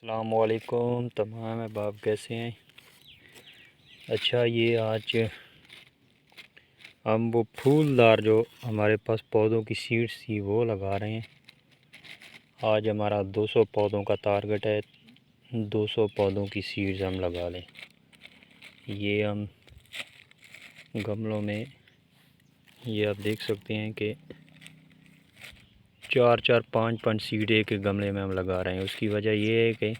अस्सलामुअलैकुम तमाम अहबाब, कैसे हैं। अच्छा, ये आज हम वो फूलदार जो हमारे पास पौधों की सीड्स थी वो लगा रहे हैं। आज हमारा 200 पौधों का टारगेट है। 200 पौधों की सीड्स हम लगा लें। ये हम गमलों में, ये आप देख सकते हैं कि 4-4, 5-5 सीड एक एक गमले में हम लगा रहे हैं। उसकी वजह ये है कि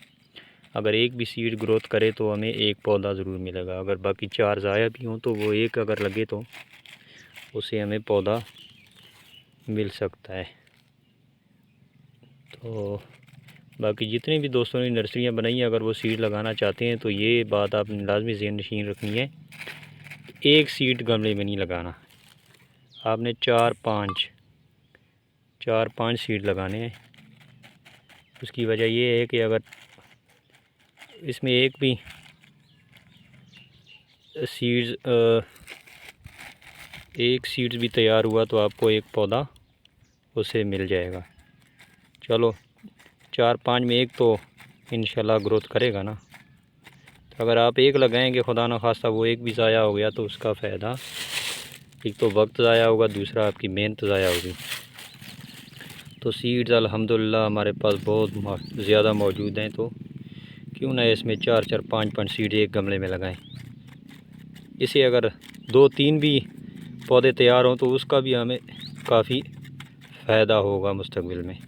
अगर एक भी सीड ग्रोथ करे तो हमें एक पौधा ज़रूर मिलेगा। अगर बाकी 4 ज़ाया भी हों तो वो एक अगर लगे तो उससे हमें पौधा मिल सकता है। तो बाकी जितने भी दोस्तों ने नर्सरियाँ बनाई हैं, अगर वो सीड लगाना चाहते हैं तो ये बात आपने लाजमी ज़हन नशीन रखनी है, एक सीड गमले में नहीं लगाना। आपने 4-5 सीड लगाने हैं। उसकी वजह ये है कि अगर इसमें एक भी सीड्स भी तैयार हुआ तो आपको एक पौधा उससे मिल जाएगा। चलो, 4-5 में एक तो इंशाल्लाह ग्रोथ करेगा ना। तो अगर आप एक लगाएंगे, खुदा न खास्ता वो एक भी ज़ाया हो गया तो उसका फ़ायदा, एक तो वक्त ज़ाया होगा, दूसरा आपकी मेहनत ज़ाया होगी। तो सीड्स अल्हम्दुलिल्लाह हमारे पास बहुत ज़्यादा मौजूद हैं, तो क्यों ना इसमें 4-4, 5-5 सीड एक गमले में लगाएं। इसे अगर 2-3 भी पौधे तैयार हों तो उसका भी हमें काफ़ी फ़ायदा होगा मुस्तकबिल में।